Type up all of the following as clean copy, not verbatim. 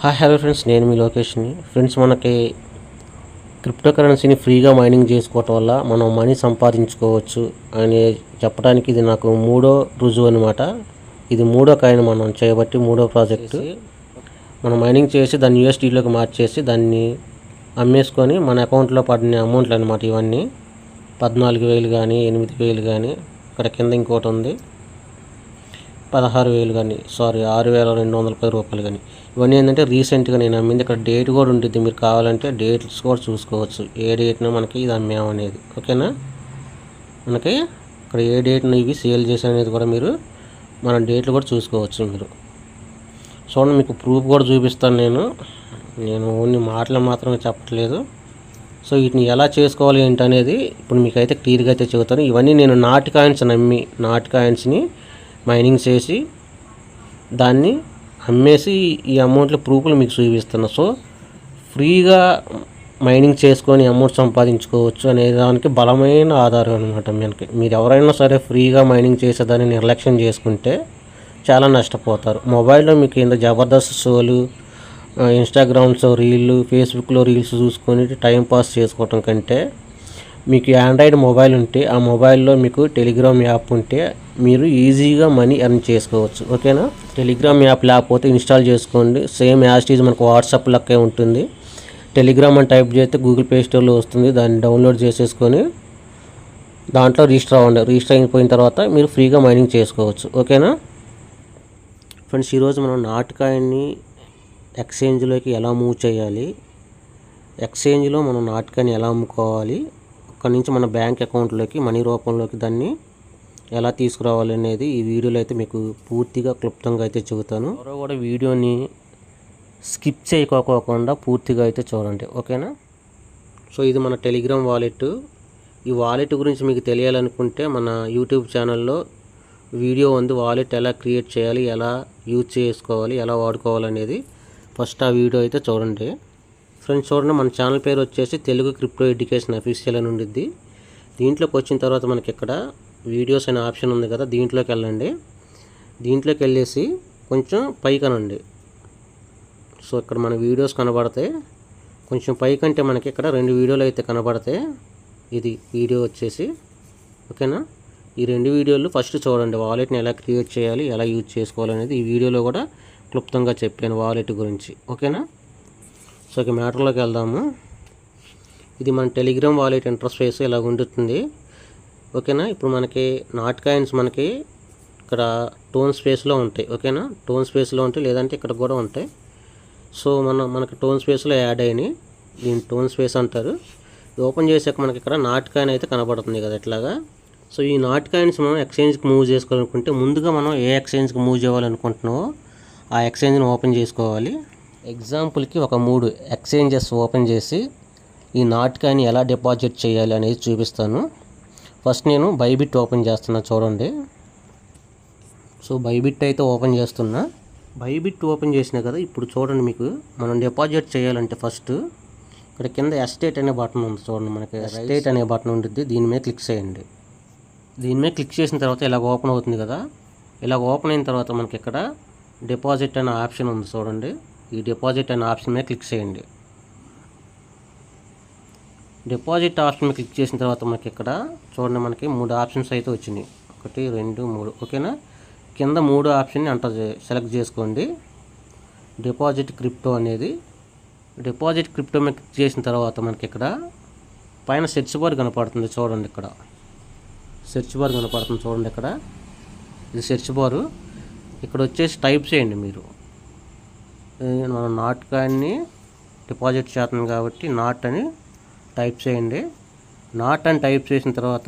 Hi hello friends, నేను మీ లొకేషన్ని. Friends, మనకి crypto కరెన్సీని ఫ్రీగా మైనింగ్ చేసుకోవటం వల్ల మనం మనీ సంపాదించుకోవచ్చు అని చెప్పడానికి ఇది నాకు మూడో రుజువు అనమాట. ఇది మూడో కాయిన్ మనం చేయబట్టి మూడో ప్రాజెక్టు. మనం మైనింగ్ చేసి దాన్ని యూఎస్డీలోకి మార్చేసి దాన్ని అమ్మేసుకొని మన అకౌంట్లో పడిన అమౌంట్లు అనమాట. ఇవన్నీ 14,000 కానీ 8,000 కానీ, ఇక్కడ కింద ఇంకోటి ఉంది 16,000 కానీ, 6,210 రూపాయలు కానీ. ఇవన్నీ ఏంటంటే రీసెంట్గా నేను అమ్మింది. ఇక్కడ డేట్ కూడా ఉంటుంది, మీరు కావాలంటే డేట్స్ కూడా చూసుకోవచ్చు. ఏ డేట్న మనకి ఇది అమ్మామనేది. ఓకేనా, మనకి ఇక్కడ ఏ డేట్న ఇవి సేల్ చేసామనేది కూడా మీరు మన డేట్లు కూడా చూసుకోవచ్చు మీరు. చూడండి, మీకు ప్రూఫ్ కూడా చూపిస్తాను. నేను ఓన్లీ మాటలు మాత్రమే చెప్పట్లేదు. సో వీటిని ఎలా చేసుకోవాలి ఏంటనేది ఇప్పుడు మీకైతే క్లియర్గా అయితే చెబుతాను. ఇవన్నీ నేను నాట్ కాయిన్స్ నమ్మి నాట్ కాయిన్స్ని మైనింగ్ చేసి దాన్ని అమ్మేసి ఈ అమౌంట్లో ప్రూఫ్లు మీకు చూపిస్తున్నా. సో ఫ్రీగా మైనింగ్ చేసుకొని అమౌంట్ సంపాదించుకోవచ్చు అనే దానికి బలమైన ఆధారం అనమాట. మీరు ఎవరైనా సరే ఫ్రీగా మైనింగ్ చేసేదాన్ని నిర్లక్ష్యం చేసుకుంటే చాలా నష్టపోతారు. మొబైల్లో మీకు ఇంత జబర్దస్త్ షోలు, ఇన్స్టాగ్రామ్స్ రీళ్ళు, ఫేస్బుక్లో రీల్స్ చూసుకొని టైంపాస్ చేసుకోవటం కంటే మీకు ఆండ్రాయిడ్ మొబైల్ ఉంటే ఆ మొబైల్లో మీకు టెలిగ్రామ్ యాప్ ఉంటే మీరు ఈజీగా మనీ ఎర్న్ చేసుకోవచ్చు. ఓకేనా, టెలిగ్రామ్ యాప్ లేకపోతే ఇన్స్టాల్ చేసుకోండి. సేమ్ యాజ్ ఇట్ ఈజ్ మనకు వాట్సాప్ లెక్కే ఉంటుంది. టెలిగ్రామ్ అని టైప్ చేస్తే గూగుల్ ప్లే స్టోర్లో వస్తుంది. దాన్ని డౌన్లోడ్ చేసేసుకొని దాంట్లో రిజిస్టర్ అవ్వండి. రిజిస్టర్ అయిపోయిన తర్వాత మీరు ఫ్రీగా మైనింగ్ చేసుకోవచ్చు. ఓకేనా ఫ్రెండ్స్, ఈరోజు మనం నాట్ కాయిన్ని ఎక్స్చేంజ్లోకి ఎలా మూవ్ చేయాలి, ఎక్స్చేంజ్లో మనం నాట్ కాయిన్ ఎలా అమ్ముకోవాలి, అక్కడి నుంచి మన బ్యాంక్ అకౌంట్లోకి మనీ రూపంలోకి దాన్ని ఎలా తీసుకురావాలి అనేది ఈ వీడియోలో అయితే మీకు పూర్తిగా క్లుప్తంగా అయితే చెబుతాను. ఎవరో కూడా వీడియోని స్కిప్ చేయకోకుండా పూర్తిగా అయితే చూడండి. ఓకేనా, సో ఇది మన టెలిగ్రామ్ వాలెట్. ఈ వాలెట్ గురించి మీకు తెలియాలనుకుంటే మన యూట్యూబ్ ఛానల్లో వీడియో ఉంది. వాలెట్ ఎలా క్రియేట్ చేయాలి, ఎలా యూజ్ చేసుకోవాలి, ఎలా వాడుకోవాలనేది ఫస్ట్ ఆ వీడియో అయితే చూడండి. ఫ్రెండ్స్ చూడండి, మన ఛానల్ పేరు వచ్చేసి తెలుగు క్రిప్టో ఎడ్యుకేషన్ అఫీషియల్ అని ఉండిద్ది. దీంట్లోకి వచ్చిన తర్వాత మనకి ఇక్కడ వీడియోస్ అనే ఆప్షన్ ఉంది కదా, దీంట్లోకి వెళ్ళండి. దీంట్లోకి వెళ్ళేసి కొంచెం పైకనండి. సో ఇక్కడ మన వీడియోస్ కనబడతాయి. కొంచెం పైకంటే మనకి ఇక్కడ 2 వీడియోలు అయితే కనబడతాయి. ఇది వీడియో వచ్చేసి. ఓకేనా, ఈ 2 వీడియోలు ఫస్ట్ చూడండి. వాలెట్ని ఎలా క్రియేట్ చేయాలి, ఎలా యూజ్ చేసుకోవాలనేది ఈ వీడియోలో కూడా క్లుప్తంగా చెప్పాను వాలెట్ గురించి. ఓకేనా, సో ఇక మ్యాటర్లోకి వెళ్దాము. ఇది మన టెలిగ్రామ్ వాలెట్ ఇంటర్ఫేస్ ఇలా ఉంటుంది. ఓకేనా, ఇప్పుడు మనకి నాట్ కాయిన్స్ మనకి ఇక్కడ టోన్ స్పేస్లో ఉంటాయి. ఓకేనా, టోన్ స్పేస్లో ఉంటాయి, లేదంటే ఇక్కడ కూడా ఉంటాయి. సో మనకి టోన్ స్పేస్లో యాడ్ అయినాయి. దీన్ని టోన్ స్పేస్ అంటారు. ఓపెన్ చేసాక మనకి ఇక్కడ నాట్ కాయిన్ అయితే కనబడుతుంది కదా ఇట్లాగా. సో ఈ నాట్ కాయిన్స్ మనం ఎక్స్చేంజ్కి మూవ్ చేసుకోవాలనుకుంటే ముందుగా మనం ఏ ఎక్స్చేంజ్కి మూవ్ చేయాలనుకుంటున్నామో ఆ ఎక్స్చేంజ్ని ఓపెన్ చేసుకోవాలి. ఎగ్జాంపుల్కి ఒక 3 ఎక్స్చేంజెస్ ఓపెన్ చేసి ఈ నాట్ కాయిన్ ఎలా డిపాజిట్ చేయాలి అనేది చూపిస్తాను. ఫస్ట్ నేను బైబిట్ ఓపెన్ చేస్తున్నా చూడండి. సో బైబిట్ అయితే ఓపెన్ చేస్తున్నా. బైబిట్ ఓపెన్ చేసినా కదా, ఇప్పుడు చూడండి మీకు మనం డిపాజిట్ చేయాలంటే ఫస్ట్ ఇక్కడ కింద ఎస్టేట్ అనే బటన్ ఉంది చూడండి. మనకి ఎస్టేట్ అనే బటన్ ఉంటుంది, దీని మీద క్లిక్ చేయండి. దీని మీద క్లిక్ చేసిన తర్వాత ఇలాగ ఓపెన్ అవుతుంది కదా. ఇలాగ ఓపెన్ అయిన తర్వాత మనకి ఇక్కడ డిపాజిట్ అనే ఆప్షన్ ఉంది చూడండి. ఈ డిపాజిట్ అనే ఆప్షన్ మీద క్లిక్ చేయండి. డిపాజిట్ ఆప్షన్ మీద క్లిక్ చేసిన తర్వాత మనకి ఇక్కడ చూడండి మనకి 3 ఆప్షన్స్ అయితే వచ్చినాయి. 1 2 3. ఓకేనా, కింద 3 ఆప్షన్ని సెలెక్ట్ చేసుకోండి. డిపాజిట్ క్రిప్టో అనేది. డిపాజిట్ క్రిప్టో మీద క్లిక్ చేసిన తర్వాత మనకి ఇక్కడ పైన సెర్చ్ బార్ కనపడుతుంది చూడండి. ఇక్కడ సెర్చ్ బార్ కనపడుతుంది చూడండి. ఇక్కడ ఇది సెర్చ్ బారు. ఇక్కడ వచ్చేసి టైప్ చేయండి మీరు. మనం నాట్ కాయిన్ని డిపాజిట్ చేస్తున్నాం కాబట్టి నాట్ అని టైప్ చేయండి. నాట్ అని టైప్ చేసిన తర్వాత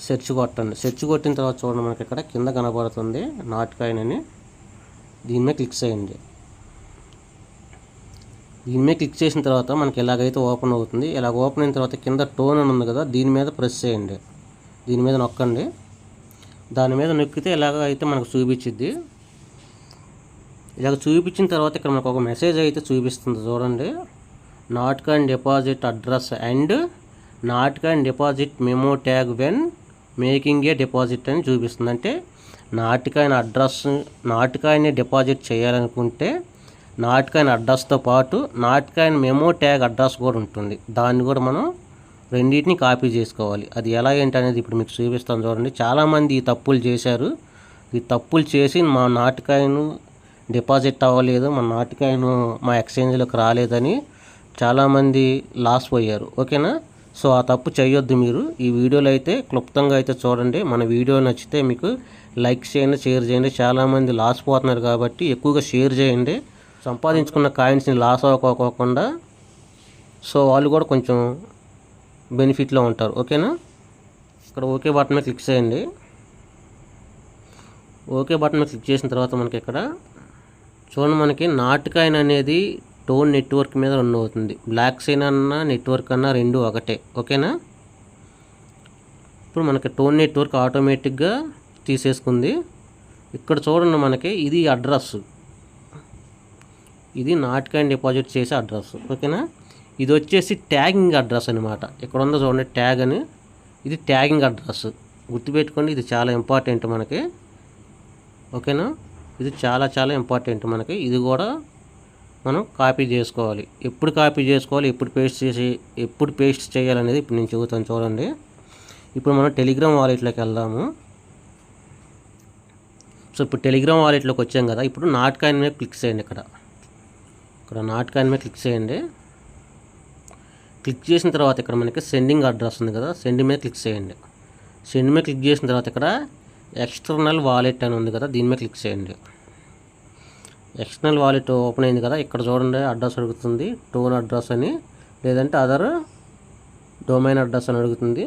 సెర్చ్ కొట్టండి. సెర్చ్ కొట్టిన తర్వాత చూడండి మనకి ఇక్కడ కింద కనబడుతుంది నాట్ కాయిన్ అని. దీని మీద క్లిక్ చేయండి. దీని మీద క్లిక్ చేసిన తర్వాత మనకి ఎలాగైతే ఓపెన్ అవుతుంది. ఇలాగ ఓపెన్ అయిన తర్వాత కింద టోన్ అని ఉంది కదా, దీని మీద ప్రెస్ చేయండి. దీని మీద నొక్కండి. దాని మీద నొక్కితే ఇలాగ అయితే మనకు చూపించిద్ది. ఇలాగ చూపించిన తర్వాత ఇక్కడ మనకు ఒక మెసేజ్ అయితే చూపిస్తుంది చూడండి. Notcoin deposit address and Notcoin deposit memo tag when making a deposit అని చూపిస్తుంది. అంటే నాట్ కాయిన్ అడ్రస్, నాట్ కాయిన్ని డిపాజిట్ చేయాలనుకుంటే నాట్ కాయిన్ అడ్రస్తో పాటు Notcoin memo tag address కూడా ఉంటుంది. దాన్ని కూడా మనం రెండింటిని కాపీ చేసుకోవాలి. అది ఎలా ఏంటి అనేది ఇప్పుడు మీకు చూపిస్తాను చూడండి. చాలామంది ఈ తప్పులు చేశారు. ఈ తప్పులు చేసి మా నాట్ కాయిన్ డిపాజిట్ అవ్వలేదు, మా నాట్ కాయిన్ మా ఎక్స్చేంజ్లోకి రాలేదని చాలామంది లాస్ పోయారు. ఓకేనా? సో ఆ తప్పు చేయొద్దు మీరు. ఈ వీడియోలో అయితే క్లుప్తంగా అయితే చూడండి. మన వీడియో నచ్చితే మీకు లైక్ చేయండి, షేర్ చేయండి. చాలామంది లాస్ పోతున్నారు కాబట్టి ఎక్కువగా షేర్ చేయండి. సంపాదించుకున్న కాయిన్స్ని లాస్ అవ్వకోకుండా సో వాళ్ళు కూడా కొంచెం బెనిఫిట్లో ఉంటారు. ఓకేనా? ఇక్కడ ఓకే బటన్ మీద క్లిక్ చేయండి. ఓకే బటన్ మీద క్లిక్ చేసిన తర్వాత మనకి ఇక్కడ చూడండి, మనకి నాట్ కాయిన్ అనేది టోన్ నెట్వర్క్ మీద రన్ అవుతుంది. బ్లాక్ చైన్ అన్న నెట్వర్క్ అన్న రెండు ఒకటే. ఓకేనా? ఇప్పుడు మనకి టోన్ నెట్వర్క్ ఆటోమేటిక్గా తీసేసుకుంది. ఇక్కడ చూడండి, మనకి ఇది అడ్రస్, ఇది నాట్ కాయిన్ డిపాజిట్ చేసే అడ్రస్. ఓకేనా? ఇది వచ్చేసి ట్యాగింగ్ అడ్రస్ అనమాట. ఇక్కడ ఉందో చూడండి ట్యాగ్ అని, ఇది ట్యాగింగ్ అడ్రస్. గుర్తుపెట్టుకోండి, ఇది చాలా ఇంపార్టెంట్ మనకి. ఓకేనా? ఇది చాలా చాలా ఇంపార్టెంట్ మనకి. ఇది కూడా మనం కాపీ చేసుకోవాలి. ఎప్పుడు కాపీ చేసుకోవాలి, ఎప్పుడు పేస్ట్ చేయాలనేది ఇప్పుడు నేను చెబుతాను చూడండి. ఇప్పుడు మనం టెలిగ్రామ్ వాలెట్లోకి వెళ్దాము. సో ఇప్పుడు టెలిగ్రామ్ వాలెట్లోకి వచ్చాం కదా. ఇప్పుడు నాట్ కాయిన్ మీద క్లిక్ చేయండి. ఇక్కడ నాట్ కాయిన్ మీద క్లిక్ చేయండి. క్లిక్ చేసిన తర్వాత ఇక్కడ మనకి సెండింగ్ అడ్రస్ ఉంది కదా, సెండ్ మీద క్లిక్ చేయండి. సెండ్ మీద క్లిక్ చేసిన తర్వాత ఇక్కడ ఎక్స్టర్నల్ వాలెట్ అని ఉంది కదా, దీని మీద క్లిక్ చేయండి. ఎక్స్టర్నల్ వాలెట్ ఓపెన్ అయింది కదా. ఇక్కడ చూడండి అడ్రస్ అడుగుతుంది, టోన్ అడ్రస్ అని, లేదంటే అదర్ డొమైన్ అడ్రస్ అని అడుగుతుంది.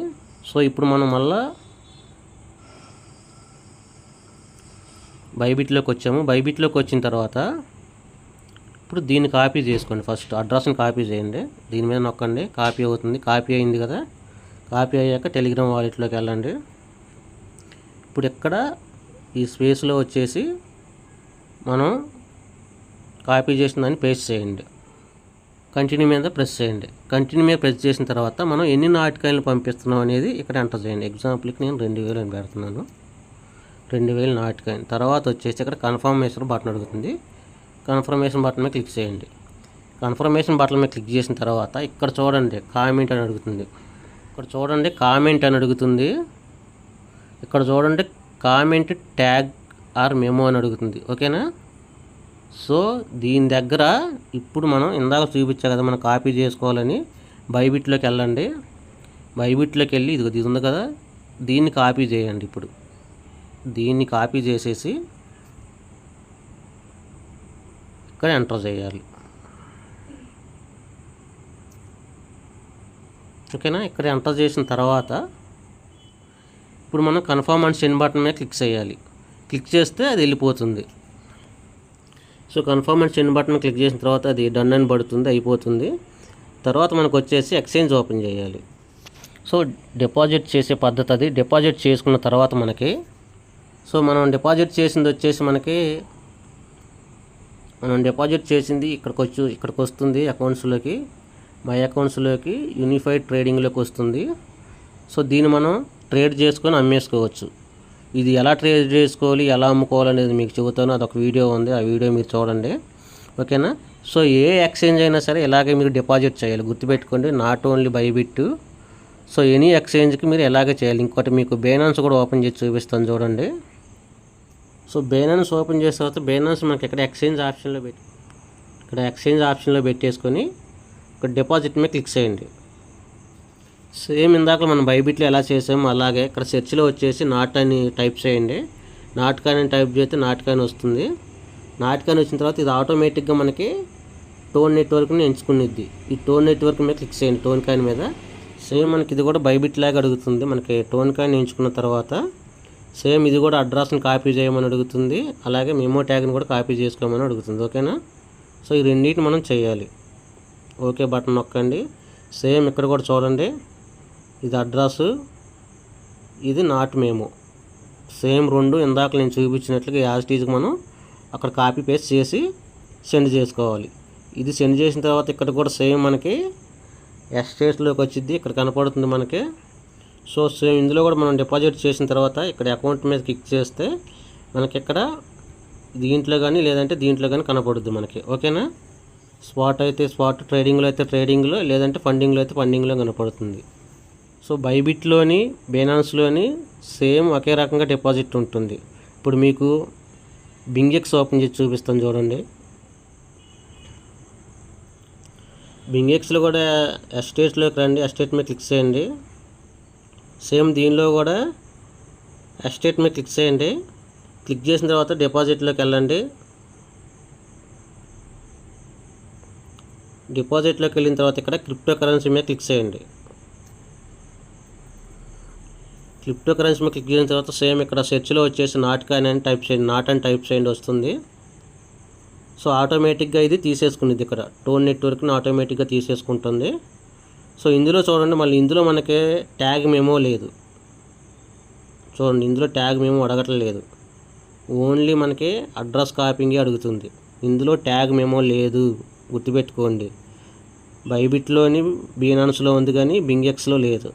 సో ఇప్పుడు మనం మళ్ళా బైబిట్లోకి వచ్చాము. బైబిట్లోకి వచ్చిన తర్వాత ఇప్పుడు దీన్ని కాపీ చేసుకోండి. ఫస్ట్ అడ్రస్ని కాపీ చేయండి. దీని మీద నొక్కండి, కాపీ అవుతుంది. కాపీ అయింది కదా. కాపీ అయ్యాక టెలిగ్రామ్ వాలెట్లోకి వెళ్ళండి. ఇప్పుడు ఇక్కడ ఈ స్పేస్లో వచ్చేసి మనం కాపీ చేసిన దాన్ని పేస్ట్ చేయండి. కంటిన్యూ మీద ప్రెస్ చేయండి. కంటిన్యూ మీద ప్రెస్ చేసిన తర్వాత మనం ఎన్ని నాట్ కాయిన్లు పంపిస్తున్నాం అనేది ఇక్కడ ఎంటర్ చేయండి. ఎగ్జాంపుల్కి నేను 2000 అని పెడుతున్నాను. 2000 నాట్ కాయిన్. తర్వాత వచ్చేసి ఇక్కడ కన్ఫర్మేషన్ బటన్ అడుగుతుంది. కన్ఫర్మేషన్ బటన్ మీద క్లిక్ చేయండి. కన్ఫర్మేషన్ బటన్ మీద క్లిక్ చేసిన తర్వాత ఇక్కడ చూడండి కామెంట్ అని అడుగుతుంది. ఇక్కడ చూడండి కామెంట్ ట్యాగ్ ఆర్ మెమో అని అడుగుతుంది. ఓకేనా? సో దీని దగ్గర ఇప్పుడు మనం ఇందాక చూపించా కదా మనం కాపీ చేసుకోవాలని, బైబిట్లోకి వెళ్ళండి. బైబిట్లోకి వెళ్ళి ఇది ఉంది కదా, దీన్ని కాపీ చేయండి. ఇప్పుడు దీన్ని కాపీ చేసేసి ఇక్కడ ఎంటర్ చేయాలి. ఓకేనా? ఇక్కడ ఎంటర్ చేసిన తర్వాత ఇప్పుడు మనం కన్ఫర్మ్ అండ్ సెండ్ బటన్ మీద క్లిక్ చేయాలి. క్లిక్ చేస్తే అది వెళ్ళిపోతుంది. So confirm and send button click చేసిన తర్వాత అది డన్ అని పడుతుంది, అయిపోతుంది. తర్వాత మనకు వచ్చేసి ఎక్స్చేంజ్ ఓపెన్ చేయాలి. సో డిపాజిట్ చేసే పద్ధతి అది. డిపాజిట్ చేసుకున్న తర్వాత మనకి మనం డిపాజిట్ చేసింది వచ్చేసి మనం డిపాజిట్ చేసింది ఇక్కడికి వస్తుంది అకౌంట్స్లోకి, మై అకౌంట్స్లోకి, యూనిఫైడ్ ట్రేడింగ్లోకి వస్తుంది. సో దీన్ని మనం ట్రేడ్ చేసుకొని అమ్మేసుకోవచ్చు. ఇది ఎలా ట్రేడ్ చేసుకోవాలి, ఎలా అమ్ముకోవాలి అనేది మీకు చెబుతాను. అదొక వీడియో ఉంది, ఆ వీడియో మీరు చూడండి. ఓకేనా? సో ఏ ఎక్స్చేంజ్ అయినా సరే ఇలాగే మీరు డిపాజిట్ చేయాలి. గుర్తుపెట్టుకోండి, not only Bybit. So any ఎక్స్చేంజ్కి మీరు ఎలాగే చేయాలి. ఇంకోటి మీకు బైనాన్స్ కూడా ఓపెన్ చేసి చూపిస్తాను చూడండి. సో బైనాన్స్ ఓపెన్ చేసిన తర్వాత బైనాన్స్ మనకి ఇక్కడ ఎక్స్చేంజ్ ఆప్షన్లో పెట్టేసుకొని ఇక్కడ డిపాజిట్ మీద క్లిక్ చేయండి. సేమ్ ఇందాక మనం బైబిట్లో ఎలా చేసామో అలాగే ఇక్కడ సెర్చ్లో వచ్చేసి నాట్ అని టైప్ చేయండి. నాట్ కాయిన్ అని టైప్ చేస్తే నాట్ కాయిన్ వస్తుంది. నాట్ కాయిన్ వచ్చిన తర్వాత ఇది ఆటోమేటిక్గా మనకి టోన్ నెట్వర్క్ని ఎంచుకునిద్ది. ఈ టోన్ నెట్వర్క్ మీద క్లిక్ చేయండి. టోన్ కాయిన్ మీద సేమ్ మనకి ఇది కూడా బైబిట్ లాగా అడుగుతుంది. మనకి టోన్ కాయిన్ ఎంచుకున్న తర్వాత సేమ్ ఇది కూడా అడ్రస్ని కాపీ చేయమని అడుగుతుంది, అలాగే మెమో ట్యాగ్ని కూడా కాపీ చేసుకోమని అడుగుతుంది. ఓకేనా? సో ఈ రెండింటిని మనం చేయాలి. ఓకే బటన్ నొక్కండి. సేమ్ ఇక్కడ కూడా చూడండి, ఇది అడ్రస్, ఇది నాట్ మెమో. సేమ్ రెండు ఇందాక నేను చూపించినట్లుగా యాజ్ ఇట్ ఈజ్ మనం అక్కడ కాపీ పేస్ట్ చేసి సెండ్ చేసుకోవాలి. ఇది సెండ్ చేసిన తర్వాత ఇక్కడ కూడా సేమ్ మనకి ఎక్స్చేంజ్లోకి వచ్చింది, ఇక్కడ కనపడుతుంది మనకి. సో సేమ్ ఇందులో కూడా మనం డిపాజిట్ చేసిన తర్వాత ఇక్కడ అకౌంట్ మీద క్లిక్ చేస్తే మనకి ఇక్కడ దీంట్లో కానీ లేదంటే దీంట్లో కానీ కనపడుద్ది మనకి. ఓకేనా. స్పాట్ అయితే స్పాట్, ట్రేడింగ్లో అయితే ట్రేడింగ్లో, లేదంటే ఫండింగ్లో అయితే ఫండింగ్లో కనపడుతుంది. సో బైబిట్లోని బైనాన్స్లోని సేమ్ ఒకే రకంగా డిపాజిట్ ఉంటుంది. ఇప్పుడు మీకు బింగెక్స్ ఓపెన్ చేసి చూపిస్తాను చూడండి. బింగెక్స్లో కూడా ఎస్టేట్లోకి రండి, ఎస్టేట్ మీద క్లిక్ చేయండి. సేమ్ దీనిలో కూడా ఎస్టేట్ మీద క్లిక్ చేయండి. క్లిక్ చేసిన తర్వాత డిపాజిట్లోకి వెళ్ళండి. డిపాజిట్లోకి వెళ్ళిన తర్వాత ఇక్కడ క్రిప్టో కరెన్సీ మీద క్లిక్ చేయండి. క్రిప్టో కరెన్సీ మీద క్లిక్ చేసిన తర్వాత సేమ్ ఇక్కడ సెర్చ్లో వచ్చేసి నాట్ కాయిన్ అని టైప్ చేయండి. నాట్ అని టైప్ చేయండి వస్తుంది. సో ఆటోమేటిక్గా ఇది తీసేసుకునేది. ఇక్కడ టోన్ నెట్వర్క్ని ఆటోమేటిక్గా తీసేసుకుంటుంది. సో ఇందులో చూడండి, మళ్ళీ ఇందులో మనకి ట్యాగ్ మెమో లేదు. చూడండి, ఇందులో ట్యాగ్ మెమో అడగట్లేదు. ఓన్లీ మనకి అడ్రస్ కాపింగే అడుగుతుంది. ఇందులో ట్యాగ్ మెమో లేదు, గుర్తుపెట్టుకోండి. బైబిట్లోని బైనాన్స్లో ఉంది కానీ బింగెక్స్లో లేదు.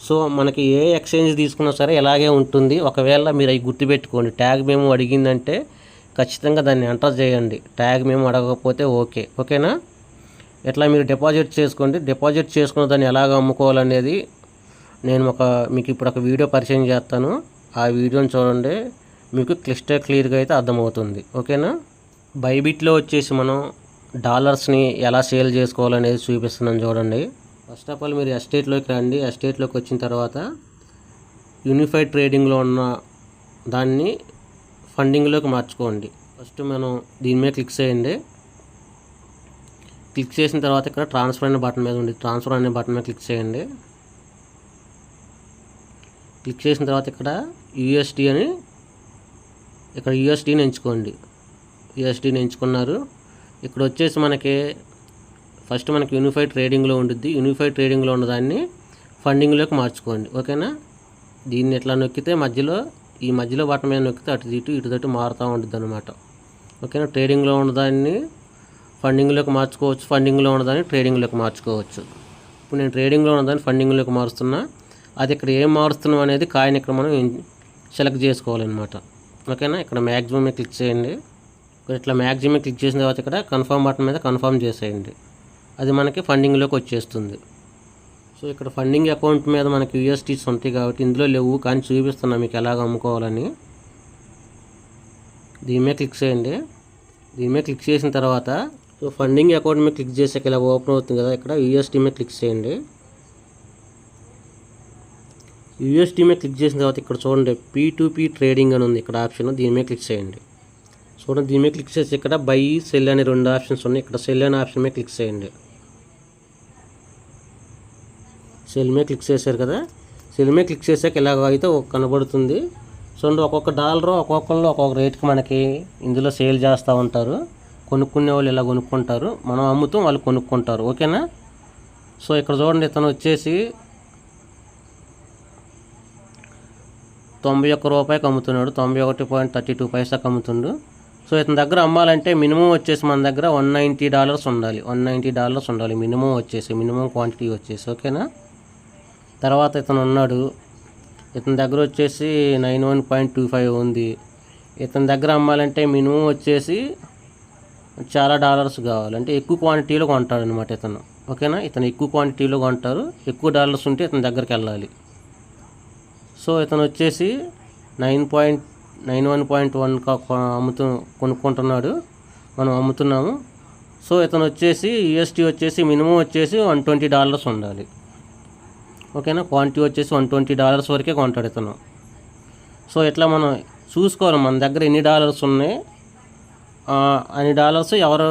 సో మనకి ఏ ఎక్స్చేంజ్ తీసుకున్నా సరే ఇలాగే ఉంటుంది. ఒకవేళ మీరు అవి గుర్తుపెట్టుకోండి. ట్యాగ్ మెమో అడిగిందంటే ఖచ్చితంగా దాన్ని ఎంటర్ చేయండి. ట్యాగ్ మెమో అడగకపోతే ఓకేనా. ఇట్లా మీరు డిపాజిట్ చేసుకోండి. డిపాజిట్ చేసుకున్న దాన్ని ఎలాగ అమ్ముకోవాలనేది నేను మీకు ఇప్పుడు ఒక వీడియో పరిచయం చేస్తాను. ఆ వీడియోని చూడండి, మీకు క్లియర్గా అయితే అర్థమవుతుంది. ఓకేనా. బైబిట్లో వచ్చేసి మనం డాలర్స్ని ఎలా సేల్ చేసుకోవాలనేది చూపిస్తున్నాను చూడండి. ఫస్ట్ ఆఫ్ ఆల్ మీరు ఎస్టేట్లోకి రండి. ఎస్టేట్లోకి వచ్చిన తర్వాత యూనిఫైడ్ ట్రేడింగ్లో ఉన్న దాన్ని ఫండింగ్లోకి మార్చుకోండి. ఫస్ట్ మనం దీని మీద క్లిక్ చేయండి. క్లిక్ చేసిన తర్వాత ఇక్కడ ట్రాన్స్ఫర్ అనే బటన్ మీద ఉంది. ట్రాన్స్ఫర్ అనే బటన్ మీద క్లిక్ చేయండి. క్లిక్ చేసిన తర్వాత ఇక్కడ యూఎస్డి అని ఇక్కడ యూఎస్డిని ఎంచుకోండి. యూఎస్డిని ఎంచుకున్నారు. ఇక్కడ వచ్చేసి మనకి ఫస్ట్ మనకి యూనిఫైడ్ ట్రేడింగ్లో ఉంటుంది. యూనిఫైడ్ ట్రేడింగ్లో ఉన్నదాన్ని ఫండింగ్లోకి మార్చుకోండి. ఓకేనా. దీన్ని ఎట్లా నొక్కితే ఈ మధ్యలో బటన్ మీద నొక్కితే ఇటు మారుతూ ఉంటుంది అనమాట. ఓకేనా. ట్రేడింగ్లో ఉన్నదాన్ని ఫండింగ్లోకి మార్చుకోవచ్చు, ఫండింగ్లో ఉన్నదాన్ని ట్రేడింగ్లోకి మార్చుకోవచ్చు. ఇప్పుడు నేను ట్రేడింగ్లో ఉన్నదాన్ని ఫండింగ్లోకి మారుస్తున్నా. అది ఇక్కడ ఏం మారుస్తున్నాం అనేది కాయిన్ ఇక్కడ మనం సెలెక్ట్ చేసుకోవాలన్నమాట. ఓకేనా. ఇక్కడ మ్యాక్సిమం మీద క్లిక్ చేయండి. ఇట్లా మ్యాక్సిమం క్లిక్ చేసిన తర్వాత ఇక్కడ కన్ఫర్మ్ బటన్ మీద కన్ఫర్మ్ చేసేయండి. అది మనకి ఫండింగ్లోకి వచ్చేస్తుంది. సో ఇక్కడ ఫండింగ్ అకౌంట్ మీద మనకి యూఎస్టీస్ ఉంటాయి కాబట్టి ఇందులో లేవు, కానీ చూపిస్తున్నా మీకు ఎలాగ అమ్ముకోవాలని. దీని మీద క్లిక్ చేయండి. దీని మీద క్లిక్ చేసిన తర్వాత సో ఫండింగ్ అకౌంట్ మీద క్లిక్ చేసాక ఇలా ఓపెన్ అవుతుంది కదా. ఇక్కడ యూఎస్టీ మీద క్లిక్ చేయండి. యూఎస్టీ మీద క్లిక్ చేసిన తర్వాత ఇక్కడ చూడండి P2P ట్రేడింగ్ అని ఉంది ఇక్కడ ఆప్షన్. దీని మీద క్లిక్ చేయండి. చూడండి, దీని మీద క్లిక్ చేసి ఇక్కడ బై సెల్ అనే 2 ఆప్షన్స్ ఉన్నాయి. ఇక్కడ సెల్ అనే ఆప్షన్ మీద క్లిక్ చేయండి. సెల్ మీద క్లిక్ చేశారు కదా. సెల్ మీద క్లిక్ చేసాక ఇలాగ అయితే కనబడుతుంది. చూడండి, ఒక్కొక్క డాలర్ ఒక్కొక్కళ్ళు ఒక్కొక్క రేట్కి మనకి ఇందులో సేల్ చేస్తూ ఉంటారు. కొనుక్కునే వాళ్ళు ఇలా కొనుక్కుంటారు, మనం అమ్ముతాం, వాళ్ళు కొనుక్కుంటారు. ఓకేనా. సో ఇక్కడ చూడండి, ఇతను వచ్చేసి 91 రూపాయకి అమ్ముతున్నాడు. 91.32 అమ్ముతుండు. సో ఇతని దగ్గర అమ్మాలంటే మినిమం వచ్చేసి మన దగ్గర $190 ఉండాలి. $190 ఉండాలి మినిమం వచ్చేసి, మినిమం క్వాంటిటీ వచ్చేసి. ఓకేనా. తర్వాత ఇతను ఉన్నాడు, ఇతని దగ్గర వచ్చేసి 91.25 ఉంది. ఇతని దగ్గర అమ్మాలంటే మినిమం వచ్చేసి చాలా డాలర్స్ కావాలి, అంటే ఎక్కువ క్వాంటిటీలో కొంటాడు అనమాట ఇతను. ఓకేనా. ఇతను ఎక్కువ క్వాంటిటీలో కొంటారు, ఎక్కువ డాలర్స్ ఉంటే ఇతని దగ్గరికి వెళ్ళాలి. సో ఇతను వచ్చేసి 91.1 కొనుక్కుంటున్నాడు, మనం అమ్ముతున్నాము. సో ఇతను వచ్చేసి యూఎస్టీ వచ్చేసి మినిమం వచ్చేసి $120 ఉండాలి. ఓకేనా. క్వాంటిటీ వచ్చేసి $120 వరకే కొంటాడు ఇతను. సో ఇట్లా మనం చూసుకోవాలి మన దగ్గర ఎన్ని డాలర్స్ ఉన్నాయి, అన్ని డాలర్స్ ఎవరు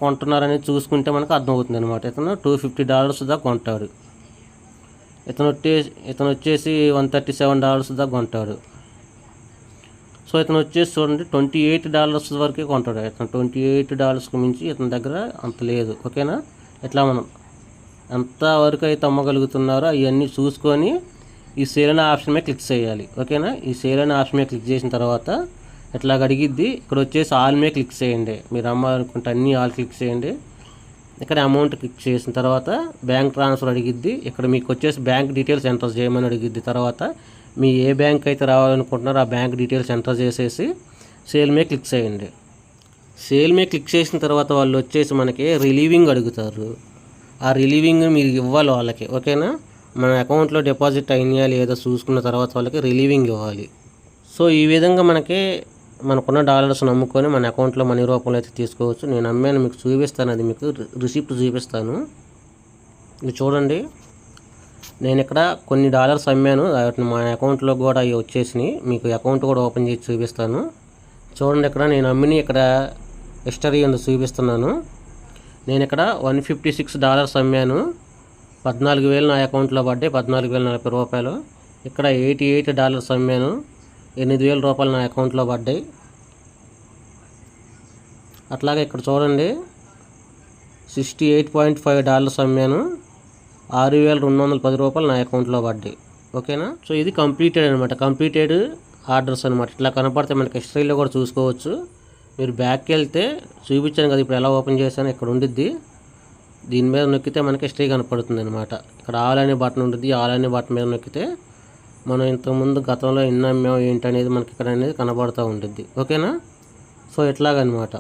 కొంటున్నారనేది చూసుకుంటే మనకు అర్థమవుతుంది అనమాట. ఇతను $250 దాకా కొంటాడు. ఇతను వచ్చేసి $137 దాకా కొంటాడు. సో ఇతను వచ్చేసి చూడండి $28 వరకే కొంటాడు. ఇతను $28కి మించి ఇతని దగ్గర అంత లేదు. ఓకేనా. ఇట్లా మనం ఎంతవరకు అయితే అమ్మగలుగుతున్నారో అవన్నీ చూసుకొని ఈ సేల్ అనే ఆప్షన్ మీద క్లిక్ చేయాలి. ఓకేనా. ఈ సేల్ అనే ఆప్షన్ మీద క్లిక్ చేసిన తర్వాత ఇట్లా అడిగిద్ది. ఇక్కడ వచ్చేసి ఆల్ మీద క్లిక్ చేయండి. మీరు అమ్మాలనుకుంటే అన్నీ ఆల్ క్లిక్ చేయండి. ఇక్కడ అమౌంట్ క్లిక్ చేసిన తర్వాత బ్యాంక్ ట్రాన్స్ఫర్ అడిగిద్ది. ఇక్కడ మీకు వచ్చేసి బ్యాంక్ డీటెయిల్స్ ఎంటర్ చేయమని అడిగిద్ది. తర్వాత మీ ఏ బ్యాంక్ అయితే రావాలనుకుంటున్నారో ఆ బ్యాంక్ డీటెయిల్స్ ఎంటర్ చేసేసి సేల్ మీద క్లిక్ చేయండి. సేల్ మీద క్లిక్ చేసిన తర్వాత వాళ్ళు వచ్చేసి మనకి రిలీవింగ్ అడుగుతారు. ఆ రిలీవింగ్ మీరు ఇవ్వాలి వాళ్ళకి, ఓకేనా. మన అకౌంట్లో డిపాజిట్ అయినాయా లేదా చూసుకున్న తర్వాత వాళ్ళకి రిలీవింగ్ ఇవ్వాలి. సో ఈ విధంగా మనకున్న డాలర్స్ నమ్ముకొని మన అకౌంట్లో మనీ రూపంలో అయితే తీసుకోవచ్చు. నేను అమ్మాను, మీకు చూపిస్తాను, అది మీకు రిసిప్ట్ చూపిస్తాను. ఇది చూడండి, నేను ఇక్కడ కొన్ని డాలర్స్ అమ్మాను, వాటిని మా అకౌంట్లో కూడా అవి వచ్చేసినాయి. మీకు అకౌంట్ కూడా ఓపెన్ చేసి చూపిస్తాను. చూడండి, ఇక్కడ నేను అమ్మిని ఇక్కడ హిస్టరీ ఉంది చూపిస్తున్నాను. నేను ఇక్కడ $156 అమ్మాను. 14,000 నా అకౌంట్లో పడ్డాయి, 14,040 రూపాయలు. ఇక్కడ $88 అమ్మాను, 8,000 రూపాయలు నా అకౌంట్లో పడ్డాయి. అట్లాగే ఇక్కడ చూడండి, $68.5 అమ్మాను, 6,210 రూపాయలు నా అకౌంట్లో పడ్డాయి, ఓకేనా. సో ఇది కంప్లీటెడ్ అనమాట, కంప్లీటెడ్ ఆర్డర్స్ అనమాట. ఇట్లా కనపడితే మనకి హిస్టరీలో కూడా చూసుకోవచ్చు. మీరు బ్యాక్కి వెళ్తే చూపించాను కదా ఇప్పుడు ఎలా ఓపెన్ చేశాను, ఇక్కడ ఉండిద్ది. దీని మీద నొక్కితే మనకి హిస్టరీ కనపడుతుంది అనమాట. ఇక్కడ ఆల్ అనే బటన్ ఉంటుంది, ఆల్ అనే బటన్ మీద నొక్కితే మనం ఇంతకుముందు గతంలో ఎన్ని అమ్మాం ఏంటి అనేది మనకి ఇక్కడ అనేది కనబడుతూ ఉంటుంది, ఓకేనా. సో ఇట్లాగనమాట.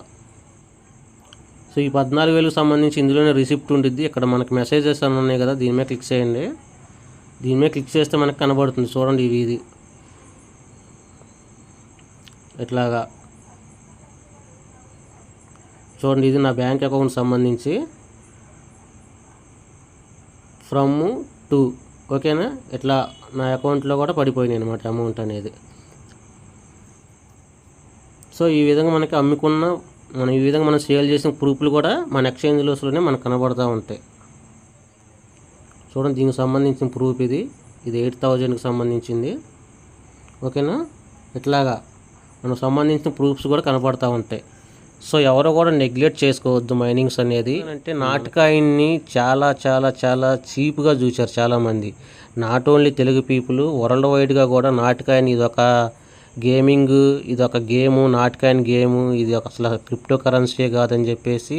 సో ఈ 14,000కి సంబంధించి ఇందులోనే రిసిప్ట్ ఉంటుంది. ఇక్కడ మనకి మెసేజెస్ అని ఉన్నాయి కదా, దీని మీద క్లిక్ చేయండి. దీని మీద క్లిక్ చేస్తే మనకు కనబడుతుంది చూడండి, ఇది ఇట్లాగా చూడండి. ఇది నా బ్యాంక్ అకౌంట్ సంబంధించి ఫ్రమ్ టు, ఓకేనా. ఇట్లా నా అకౌంట్లో కూడా పడిపోయినాయి అనమాట అమౌంట్ అనేది. సో ఈ విధంగా మనకి ఈ విధంగా మనం సేల్ చేసిన ప్రూఫ్లు కూడా మన ఎక్స్చేంజ్లోనే మనకు కనబడుతూ ఉంటాయి. చూడండి, దీనికి సంబంధించిన ప్రూఫ్ ఇది 8,000కి సంబంధించింది, ఓకేనా. ఇట్లాగా మనకు సంబంధించిన ప్రూఫ్స్ కూడా కనబడుతూ ఉంటాయి. సో ఎవరు కూడా నెగ్లెక్ట్ చేసుకోవద్దు మైనింగ్స్ అనేది. అంటే నాటకాయిన్ని చాలా చాలా చాలా చీప్గా చూశారు చాలామంది. Not only Telugu people, world వైడ్గా కూడా నాటకాయిన్ ఇదొక గేమింగ్, ఇదొక గేము, నాటకాయిన్ గేము, ఇది ఒక అసలు క్రిప్టో కరెన్సీ కాదని చెప్పేసి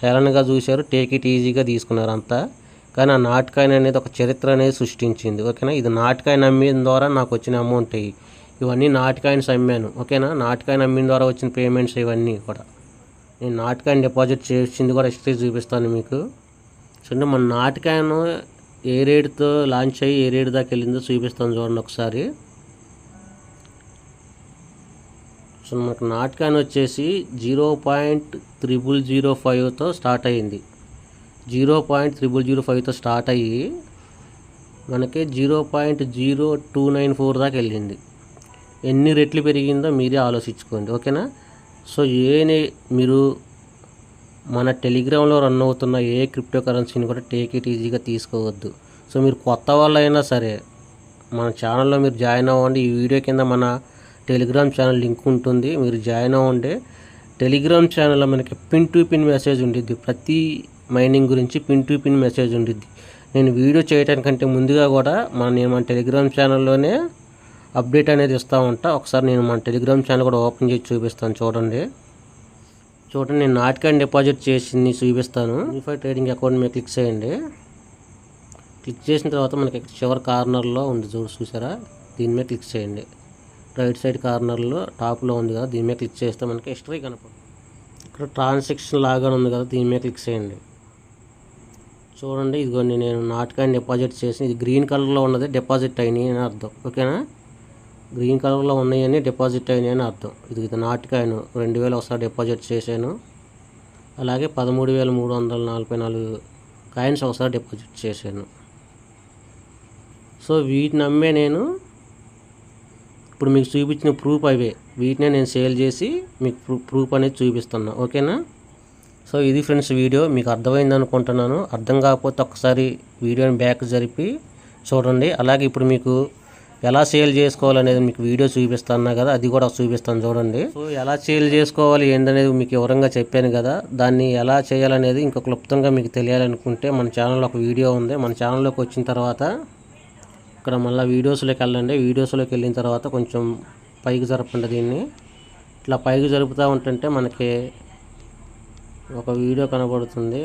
హేళనగా చూశారు. టేక్ ఇట్ ఈజీగా తీసుకున్నారు అంతా. కానీ ఆ నాటకాయిన్ అనేది ఒక చరిత్ర అనేది సృష్టించింది, ఓకేనా. ఇది నాటకాయిన్ అమ్మిన ద్వారా నాకు వచ్చిన అమౌంట్ ఇవన్నీ నాటకాయిన్స్ అమ్మాను, ఓకేనా. నాటకాయిన్ అమ్మిన ద్వారా వచ్చిన పేమెంట్స్ ఇవన్నీ కూడా నేను నాటకాయిన్ డిపాజిట్ చేసింది కూడా హిస్టరీ చూపిస్తాను మీకు. చూడండి, మన నాటకాయిన్ ఏ రేటుతో లాంచ్ అయ్యి ఏ రేటు దాకా వెళ్ళిందో చూపిస్తాను చూడండి ఒకసారి. సో మనకు నాటకాయిన్ వచ్చేసి 0.0005తో స్టార్ట్ అయ్యింది. 0.0005తో స్టార్ట్ అయ్యి మనకి 0.0294 దాకా వెళ్ళింది. ఎన్ని రెట్లు పెరిగిందో మీరే ఆలోచించుకోండి, ఓకేనా. సో మీరు మన టెలిగ్రామ్లో రన్ అవుతున్న ఏ క్రిప్టో కరెన్సీని కూడా టేక్ ఇట్ ఈజీగా తీసుకోవద్దు. సో మీరు కొత్త వాళ్ళైనా సరే మన ఛానల్లో మీరు జాయిన్ అవ్వండి. ఈ వీడియో కింద మన టెలిగ్రామ్ ఛానల్ లింక్ ఉంటుంది, మీరు జాయిన్ అవ్వండి. టెలిగ్రామ్ ఛానల్లో మనకి పిన్ టు పిన్ మెసేజ్ ఉంటుంది, ప్రతి మైనింగ్ గురించి పిన్ టు పిన్ మెసేజ్ ఉంటుంది. నేను వీడియో చేయడానికంటే ముందుగా కూడా నేను మన టెలిగ్రామ్ ఛానల్లోనే అప్డేట్ అనేది ఇస్తూ ఉంటా. ఒకసారి నేను మన టెలిగ్రామ్ ఛానల్ కూడా ఓపెన్ చేసి చూపిస్తాను చూడండి. నేను నాటకాయిన్ డిపాజిట్ చేసింది చూపిస్తాను. యూనిఫైడ్ ట్రేడింగ్ అకౌంట్ మీద క్లిక్ చేయండి. క్లిక్ చేసిన తర్వాత మనకి చివరి కార్నర్లో ఉంది చూసారా, దీని మీద క్లిక్ చేయండి. రైట్ సైడ్ కార్నర్లో టాప్లో ఉంది కదా, దీని మీద క్లిక్ చేస్తే మనకి హిస్టరీ కనపడుతుంది. ఇక్కడ ట్రాన్సాక్షన్ లాగా ఉంది కదా, దీని మీద క్లిక్ చేయండి. చూడండి, ఇదిగోండి నేను నాటకాయిన్ డిపాజిట్ చేసి, ఇది గ్రీన్ కలర్లో ఉన్నది డిపాజిట్ అయినాయి అని అర్థం, ఓకేనా. గ్రీన్ కలర్లో ఉన్నాయని డిపాజిట్ అయినాయి అని అర్థం. ఇది నాటకాయిన్ 2,000 ఒకసారి డిపాజిట్ చేశాను. అలాగే 13,344 కాయిన్స్ ఒకసారి డిపాజిట్ చేశాను. సో వీటిని అమ్మే నేను ఇప్పుడు మీకు చూపించిన ప్రూఫ్ అవే, వీటినే నేను సేల్ చేసి మీకు ప్రూఫ్ అనేది చూపిస్తున్నా, ఓకేనా. సో ఇది ఫ్రెండ్స్ వీడియో, మీకు అర్థమైంది అనుకుంటున్నాను. అర్థం కాకపోతే ఒకసారి వీడియోని బ్యాక్ జరిపి చూడండి. అలాగే ఇప్పుడు మీకు ఎలా సేల్ చేసుకోవాలనేది మీకు వీడియో చూపిస్తాను కదా, అది కూడా చూపిస్తాను చూడండి. సో ఎలా సేల్ చేసుకోవాలి ఏంటనేది మీకు వివరంగా చెప్పాను కదా, దాన్ని ఎలా చేయాలనేది ఇంకా క్లుప్తంగా మీకు తెలియాలనుకుంటే మన ఛానల్లో ఒక వీడియో ఉంది. మన ఛానల్లోకి వచ్చిన తర్వాత ఇక్కడ మళ్ళీ వీడియోస్లోకి వెళ్ళండి. వీడియోస్లోకి వెళ్ళిన తర్వాత కొంచెం పైకి జరపండి. దీన్ని ఇట్లా పైకి జరుపుతూ ఉంటుంటే మనకి ఒక వీడియో కనబడుతుంది.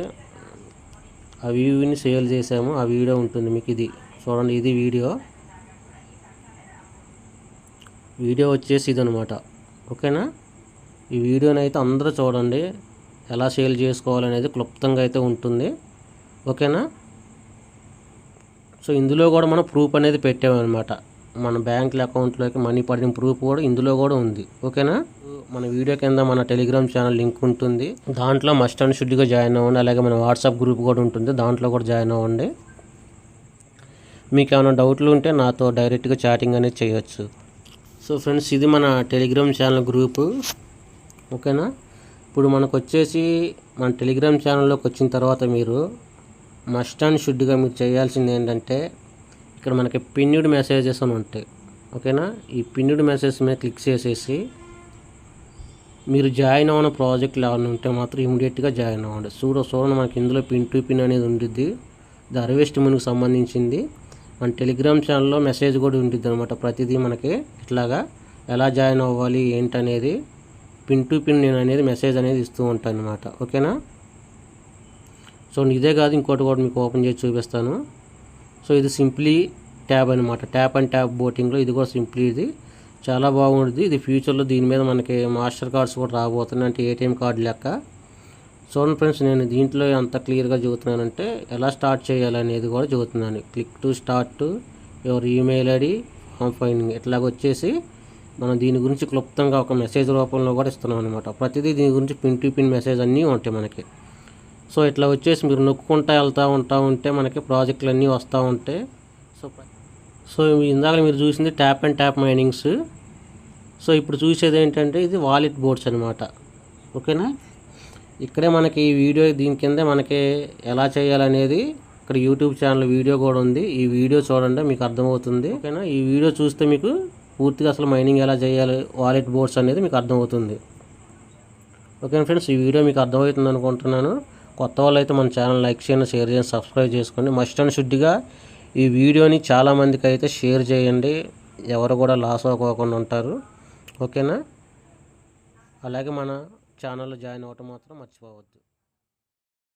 ఆ వ్యూని సేల్ చేసాము, ఆ వీడియో ఉంటుంది మీకు. ఇది చూడండి, ఇది వీడియో వచ్చేసి ఇది అనమాట, ఓకేనా. ఈ వీడియోని అయితే అందరూ చూడండి, ఎలా సేల్ చేసుకోవాలనేది క్లుప్తంగా అయితే ఉంటుంది. ఓకేనా. సో ఇందులో కూడా మనం ప్రూఫ్ అనేది పెట్టామన్నమాట. మన బ్యాంక్ అకౌంట్లోకి మనీ పడిన ప్రూఫ్ కూడా ఇందులో కూడా ఉంది. ఓకేనా. మన వీడియో కింద మన టెలిగ్రామ్ ఛానల్ లింక్ ఉంటుంది, దాంట్లో మస్ట్ అండ్ షుడ్గా జాయిన్ అవ్వండి. అలాగే మన వాట్సాప్ గ్రూప్ కూడా ఉంటుంది, దాంట్లో కూడా జాయిన్ అవ్వండి. మీకు ఏమైనా డౌట్లు ఉంటే నాతో డైరెక్ట్గా చాటింగ్ అనేది చేయొచ్చు. సో ఫ్రెండ్స్, ఇది మన టెలిగ్రామ్ ఛానల్ గ్రూపు. ఓకేనా. ఇప్పుడు మనకు వచ్చేసి మన టెలిగ్రామ్ ఛానల్లోకి వచ్చిన తర్వాత మీరు మస్ట్ అండ్ షుడ్గా మీరు చేయాల్సింది ఏంటంటే, ఇక్కడ మనకి పిన్నుడ్ మెసేజెస్ అని ఉంటాయి. ఓకేనా. ఈ పిన్నుడ్ మెసేజ్ మీద క్లిక్ చేసేసి మీరు జాయిన్ అవ్వని ప్రాజెక్టులు ఏమైనా ఉంటే మాత్రం ఇమీడియట్గా జాయిన్ అవ్వండి. చూడండి మనకి ఇందులో పిన్ టు పిన్ అనేది ఉంటుంది, ఇది హార్వెస్ట్ మూన్కి సంబంధించింది. మన టెలిగ్రామ్ ఛానల్లో మెసేజ్ కూడా ఉంటుంది అనమాట. ప్రతిదీ మనకి ఇట్లాగా ఎలా జాయిన్ అవ్వాలి ఏంటనేది పిన్ టు పిన్ నేను అనేది మెసేజ్ అనేది ఇస్తూ ఉంటాను అనమాట. ఓకేనా. సో ఇదే కాదు, ఇంకోటి కూడా మీకు ఓపెన్ చేసి చూపిస్తాను. సో ఇది సింప్లీ ట్యాబ్ అనమాట. ట్యాప్ అండ్ ట్యాబ్ బోటింగ్లో ఇది కూడా సింప్లీ, ఇది చాలా బాగుంటుంది. ఇది ఫ్యూచర్లో దీని మీద మనకి మాస్టర్ కార్డ్స్ కూడా రాబోతున్నాయి, అంటే ఏటీఎం కార్డు లెక్క. చూడండి ఫ్రెండ్స్, నేను దీంట్లో ఎంత క్లియర్గా చెబుతున్నానంటే ఎలా స్టార్ట్ చేయాలనేది కూడా చెబుతున్నాను. Click to start your email ID form finding ఇట్లాగ వచ్చేసి మనం దీని గురించి క్లుప్తంగా ఒక మెసేజ్ రూపంలో కూడా ఇస్తున్నాం అనమాట. ప్రతిదీ దీని గురించి పిన్ టు పిన్ మెసేజ్ అన్నీ ఉంటాయి మనకి. సో ఇట్లా వచ్చేసి మీరు నొక్కుంటా వెళ్తూ ఉంటే మనకి ప్రాజెక్టులు అన్నీ వస్తూ ఉంటాయి. సో ఇందాక మీరు చూసింది tap and tap minings. So ఇప్పుడు చూసేది ఏంటంటే ఇది వాలెట్ బోర్డ్స్ అనమాట. ఓకేనా. ఇక్కడే మనకి ఈ వీడియో దీని కింద మనకి ఎలా చేయాలనేది ఇక్కడ యూట్యూబ్ ఛానల్ వీడియో కూడా ఉంది. ఈ వీడియో చూడండి, మీకు అర్థమవుతుంది. ఓకేనా. ఈ వీడియో చూస్తే మీకు పూర్తిగా అసలు మైనింగ్ ఎలా చేయాలి, వాలెట్ బోర్డ్స్ అనేది మీకు అర్థమవుతుంది. ఓకే ఫ్రెండ్స్, ఈ వీడియో మీకు అర్థమవుతుంది అనుకుంటున్నాను. కొత్త వాళ్ళు అయితే మన ఛానల్ లైక్ చేయండి, షేర్ చేయండి, సబ్స్క్రైబ్ చేసుకోండి. మస్ట్ అండ్ షుడ్గా ఈ వీడియోని చాలామందికి అయితే షేర్ చేయండి, ఎవరు కూడా లాస్ అవ్వకుండా ఉంటారు. ఓకేనా. అలాగే మన ఛానల్లో జాయిన్ అవ్వటం మాత్రం మర్చిపోవద్దు.